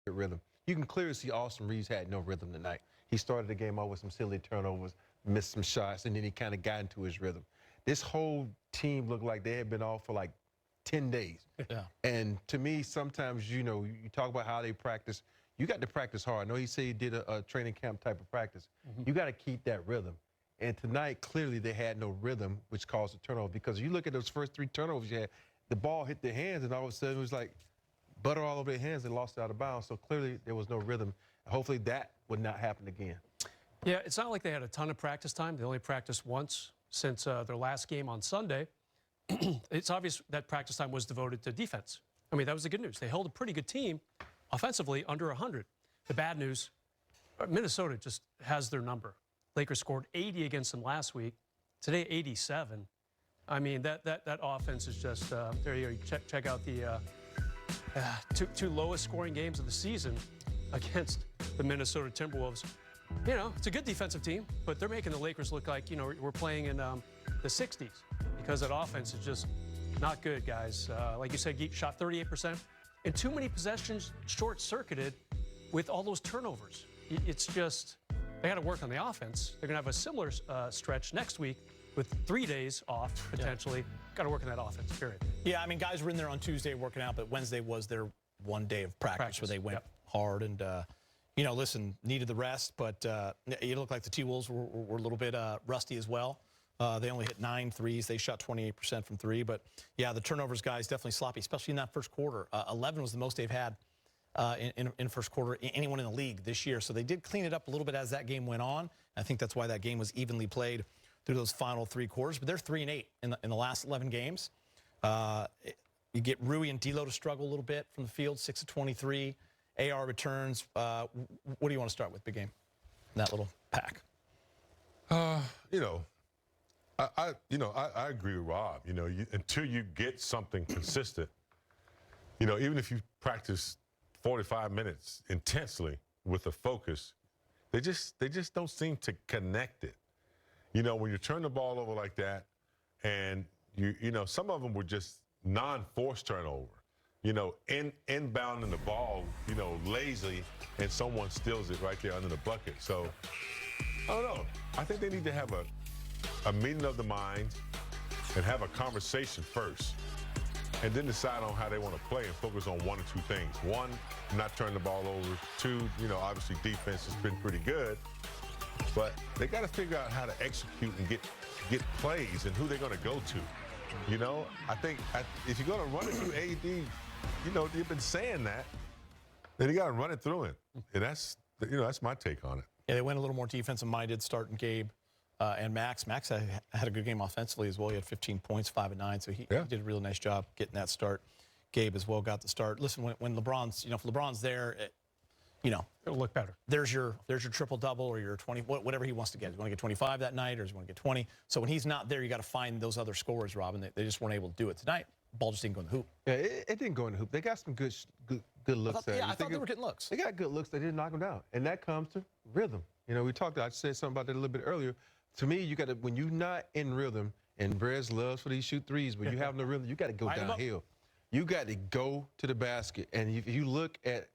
rhythm. You can clearly see Austin Reaves had no rhythm tonight. He started the game off with some silly turnovers, missed some shots, and then he kind of got into his rhythm. This whole team looked like they had been off for like 10 days. Yeah. And to me, sometimes, you talk about how they practice. You got to practice hard. I know he said he did a training camp type of practice. You got to keep that rhythm. And tonight, clearly, they had no rhythm, which caused a turnover. Because you look at those first 3 turnovers you had, the ball hit their hands, and all of a sudden it was like butter all over their hands and lost it out of bounds. So clearly, there was no rhythm. Hopefully, that would not happen again. Yeah, it's not like they had a ton of practice time. They only practiced once since their last game on Sunday. It's obvious that practice time was devoted to defense. I mean, that was the good news. They held a pretty good team offensively under 100. The bad news, Minnesota just has their number. Lakers scored 80 against them last week. Today, 87. I mean, that offense is just, there you go. Check out the two lowest scoring games of the season against the Minnesota Timberwolves. You know, it's a good defensive team, but they're making the Lakers look like, we're playing in the 60s because that offense is just not good, guys. Like you said, Geek shot 38%, and too many possessions short-circuited with all those turnovers. It's just, they got to work on the offense. They're going to have a similar stretch next week with 3 days off, potentially. Got to work on that offense, period. Yeah, I mean, guys were in there on Tuesday working out, but Wednesday was their one day of practice. Where they went hard and, listen, needed the rest, but it looked like the T-Wolves were a little bit rusty as well. They only hit 9 threes. They shot 28% from 3. But, yeah, the turnovers, guys, definitely sloppy, especially in that first quarter. 11 was the most they've had in first quarter, anyone in the league this year. So they did clean it up a little bit as that game went on. I think that's why that game was evenly played through those final 3 quarters. But they're 3-8 in the last 11 games. You get Rui and D'Lo to struggle a little bit from the field, 6 of 23. AR returns. What do you want to start with, Big Game? That little pack. I agree with Rob. Until you get something consistent, even if you practice 45 minutes intensely with a focus, they just don't seem to connect it. When you turn the ball over like that, and some of them were just non-forced turnover. Inbounding the ball, lazily, and someone steals it right there under the bucket. So, I don't know. I think they need to have a meeting of the minds and have a conversation first, and then decide on how they want to play and focus on 1 or 2 things. 1, not turn the ball over. 2, obviously defense has been pretty good, but they got to figure out how to execute and get plays and who they're going to go to. I think if you're going to run it through AD, you've been saying that, then you got to run it through him. And that's my take on it. Yeah, they went a little more defensive-minded, starting Gabe and Max. Max had a good game offensively as well. He had 15 points, 5 of 9, so he did a really nice job getting that start. Gabe as well got the start. Listen, when LeBron's, if LeBron's there, it'll look better. There's your triple-double or your 20, whatever he wants to get. Does he want to get 25 that night, or does he want to get 20? So when he's not there, you got to find those other scorers, Rob, and they just weren't able to do it tonight. Ball just didn't go in the hoop. Yeah, it didn't go in the hoop. They got some good looks there. I thought they were getting looks. They got good looks. They didn't knock them down, and that comes to rhythm. I said something about that a little bit earlier. To me, you got to, when you're not in rhythm, and Brez loves for these shoot threes, but you have no rhythm, you got to go downhill. You got to go to the basket. And if you look at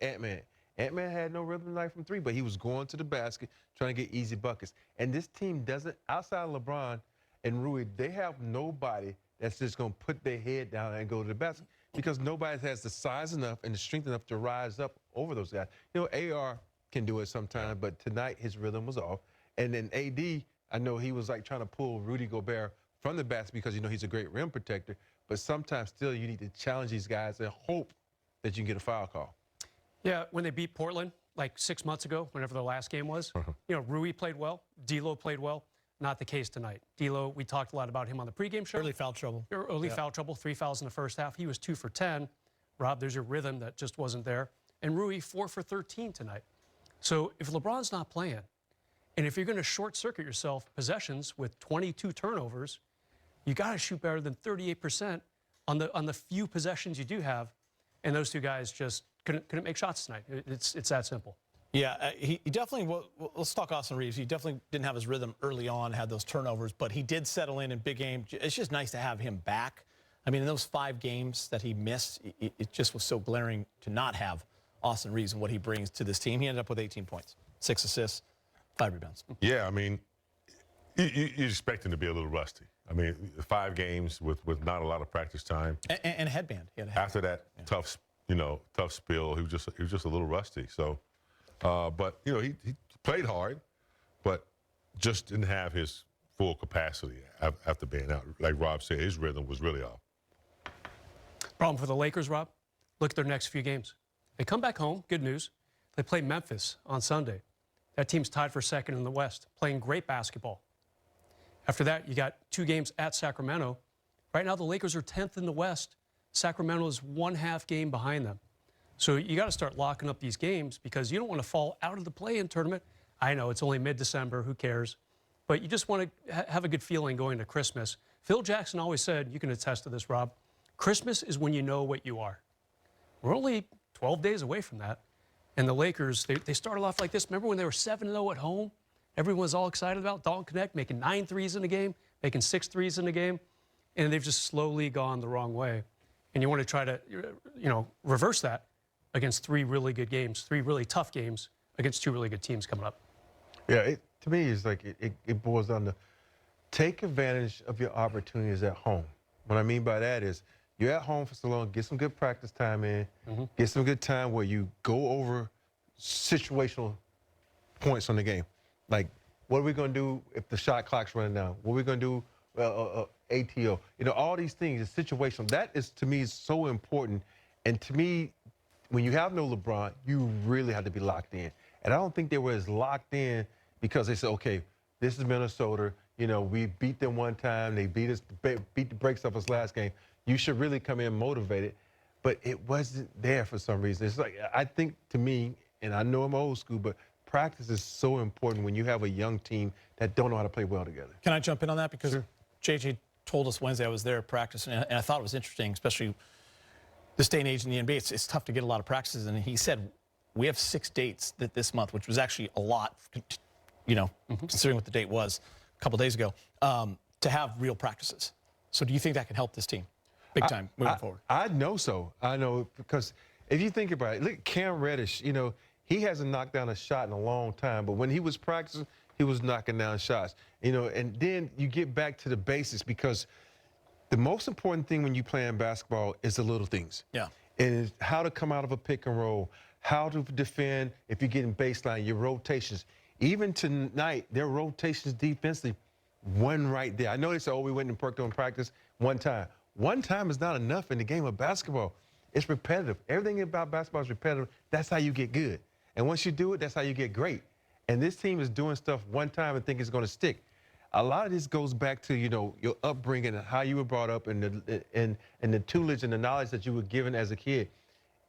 Ant-Man. Ant-Man had no rhythm tonight from 3, but he was going to the basket, trying to get easy buckets. And this team doesn't, outside of LeBron and Rui, they have nobody that's just going to put their head down and go to the basket, because nobody has the size enough and the strength enough to rise up over those guys. AR can do it sometimes, but tonight his rhythm was off. And then AD, I know he was like trying to pull Rudy Gobert from the basket because he's a great rim protector, but sometimes still you need to challenge these guys and hope that you can get a foul call. Yeah, when they beat Portland like 6 months ago, whenever the last game was, Rui played well, D'Lo played well. Not the case tonight. D'Lo, we talked a lot about him on the pregame show. Early foul trouble. Foul trouble, 3 fouls in the first half. He was 2 for 10. Rob, there's your rhythm that just wasn't there. And Rui, 4 for 13 tonight. So if LeBron's not playing, and if you're going to short-circuit yourself possessions with 22 turnovers, you got to shoot better than 38% on the few possessions you do have. And those 2 guys just couldn't make shots tonight. It's that simple. Yeah, he definitely, let's talk Austin Reaves. He definitely didn't have his rhythm early on, had those turnovers, but he did settle in big game. It's just nice to have him back. I mean, in those 5 games that he missed, it just was so glaring to not have Austin Reaves and what he brings to this team. He ended up with 18 points, 6 assists, 5 rebounds. Yeah, I mean, you expect him to be a little rusty. I mean, 5 games with not a lot of practice time. And a headband. He had a headband. After that tough spill, he was just a little rusty. So, but he played hard, but just didn't have his full capacity after being out. Like Rob said, his rhythm was really off. Problem for the Lakers, Rob? Look at their next few games. They come back home, good news. They play Memphis on Sunday. That team's tied for second in the West, playing great basketball. After that, you got 2 games at Sacramento. Right now, the Lakers are 10th in the West. Sacramento is 1/2 game behind them. So you got to start locking up these games because you don't want to fall out of the play-in tournament. I know it's only mid-December, who cares? But you just want to have a good feeling going to Christmas. Phil Jackson always said, you can attest to this, Rob, Christmas is when you know what you are. We're only 12 days away from that. And the Lakers, they started off like this. Remember when they were 7-0 at home? Everyone was all excited about Dalton Connect making 9 threes in a game, making 6 threes in a game. And they've just slowly gone the wrong way. And you want to try to, reverse that against 3 really good games, 3 really tough games against 2 really good teams coming up. Yeah, to me, it's like it boils down to take advantage of your opportunities at home. What I mean by that is you're at home for so long, get some good practice time in, get some good time where you go over situational points on the game. Like, what are we going to do if the shot clock's running down? What are we going to do ATO? All these things is situational. That is, to me, is so important. And to me, when you have no LeBron, you really have to be locked in. And I don't think they were as locked in because they said, okay, this is Minnesota. We beat them one time. They beat the brakes off us last game. You should really come in motivated. But it wasn't there for some reason. It's like, I think to me, and I know I'm old school, but practice is so important when you have a young team that don't know how to play well together. Can I jump in on that? Because JJ told us Wednesday I was there practicing, and I thought it was interesting, especially this day and age in the NBA. It's tough to get a lot of practices. And he said, we have 6 dates this month, which was actually a lot, considering what the date was a couple days ago, to have real practices. So do you think that can help this team big time moving forward? I know so. I know because if you think about it, look, Cam Reddish, he hasn't knocked down a shot in a long time, but when he was practicing, he was knocking down shots. And then you get back to the basics because the most important thing when you play in basketball is the little things. Yeah. And it's how to come out of a pick and roll, how to defend if you're getting baseline, your rotations. Even tonight, their rotations defensively, one right there. I know they said, we went and perked on practice one time. One time is not enough in the game of basketball. It's repetitive. Everything about basketball is repetitive. That's how you get good. And once you do it, that's how you get great. And this team is doing stuff one time and think it's going to stick. A lot of this goes back to, your upbringing and how you were brought up and the tutelage and the knowledge that you were given as a kid.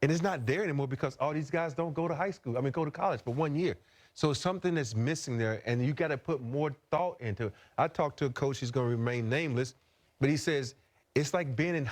And it's not there anymore because all these guys don't go to college for 1 year. So it's something that's missing there, and you got to put more thought into it. I talked to a coach, he's going to remain nameless, but he says it's like being in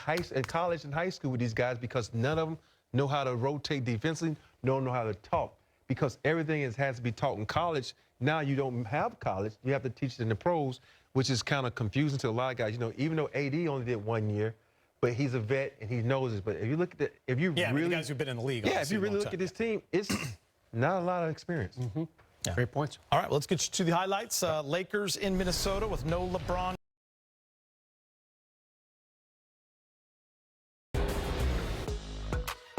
college and high school with these guys because none of them know how to rotate defensively, don't know how to talk because everything has to be taught in college. Now you don't have college. You have to teach it in the pros, which is kind of confusing to a lot of guys. Even though AD only did 1 year, but he's a vet and he knows it. But if you look at really, the guys who've been in the league. Yeah, if you really look at this team, it's not a lot of experience. Yeah. Great points. All right, well, let's get to the highlights. Lakers in Minnesota with no LeBron.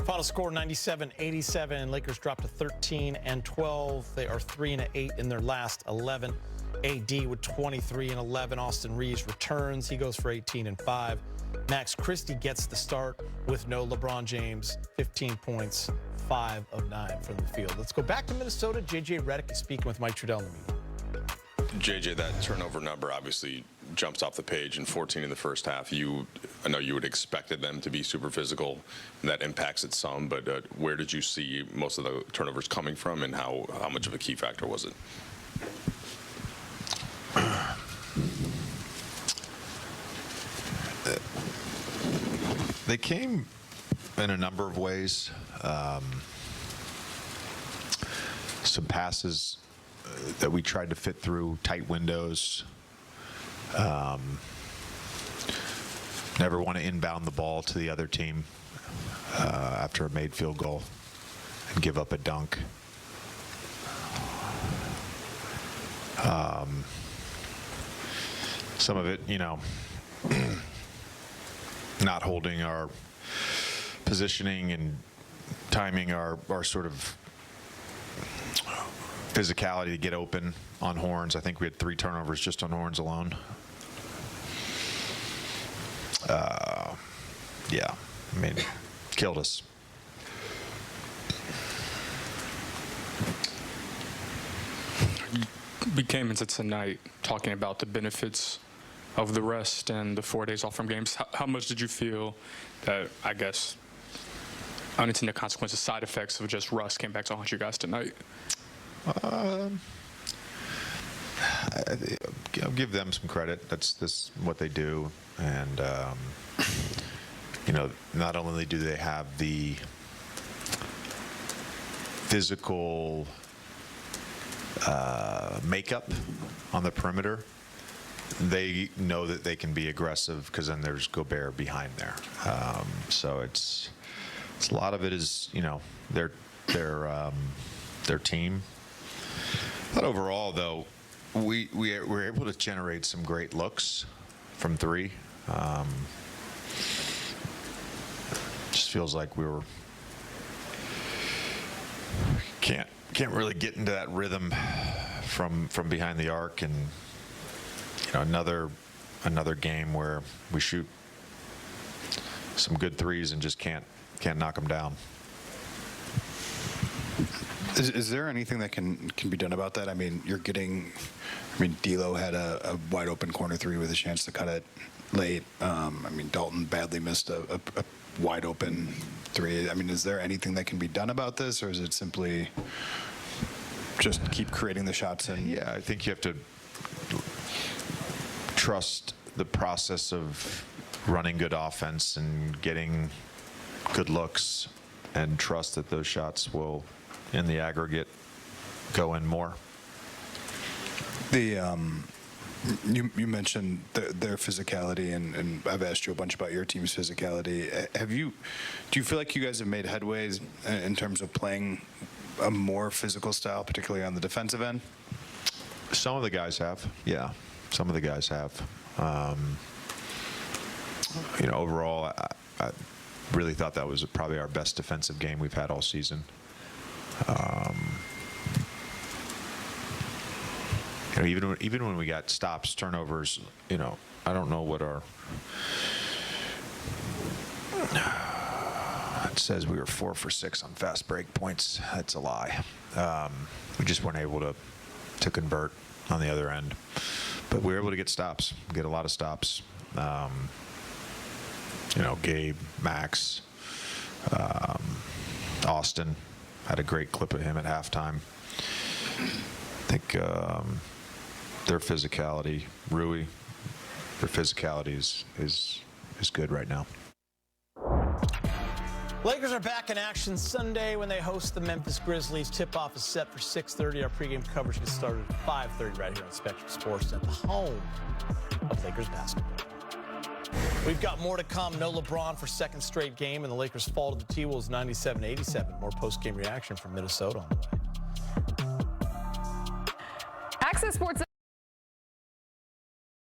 Final score 97-87. Lakers dropped to 13-12. They are 3-8 in their last 11. AD with 23-11. Austin Reaves returns. He goes for 18-5. Max Christie gets the start with no LeBron James. 15 points, 5 of 9 from the field. Let's go back to Minnesota. JJ Redick is speaking with Mike Trudell in the media. JJ, that turnover number obviously jumps off the page, and 14 in the first half. I know you would expected them to be super physical, and that impacts it some, but where did you see most of the turnovers coming from, and how much of a key factor was it? They came in a number of ways. Some passes that we tried to fit through tight windows. Never want to inbound the ball to the other team after a made field goal. and give up a dunk. Some of it, not holding our positioning and timing our sort of physicality to get open on horns. I think we had 3 turnovers just on horns alone. Yeah, I mean, killed us. We came into tonight talking about the benefits of the rest and the 4 days off from games. How much did you feel that, I guess, unintended consequences, side effects of just rust came back to haunt you guys tonight? I'll give them some credit. That's what they do. And, not only do they have the physical makeup on the perimeter, they know that they can be aggressive because then there's Gobert behind there. So it's a lot of it is, their team. But overall, though, we were able to generate some great looks from 3. Just feels like we were can't really get into that rhythm from behind the arc, and another game where we shoot some good threes and just can't knock them down. Is there anything that can be done about that? I mean, D'Lo had a wide open corner 3 with a chance to cut it late. Dalton badly missed a wide open 3. I mean, is there anything that can be done about this, or is it simply just keep creating the shots? Yeah, I think you have to trust the process of running good offense and getting good looks, and trust that those shots will, in the aggregate, go in more. You mentioned their physicality, and I've asked you a bunch about your team's physicality. Do you feel like you guys have made headways in terms of playing a more physical style, particularly on the defensive end? Some of the guys have, yeah. Some of the guys have. Overall, I really thought that was probably our best defensive game we've had all season. Even when we got stops, turnovers, I don't know what our it says we were 4 for 6 on fast break points. That's a lie. We just weren't able to convert on the other end, but we were able to get stops, get a lot of stops. Gabe, Max, Austin had a great clip of him at halftime. I think their physicality, Rui, their physicality is good right now. Lakers are back in action Sunday when they host the Memphis Grizzlies. Tip-off is set for 6:30. Our pregame coverage gets started at 5:30 right here on Spectrum Sports at the home of Lakers basketball. We've got more to come. No LeBron for second straight game, and the Lakers fall to the T-Wolves 97-87. More post-game reaction from Minnesota on the way. Access Sports.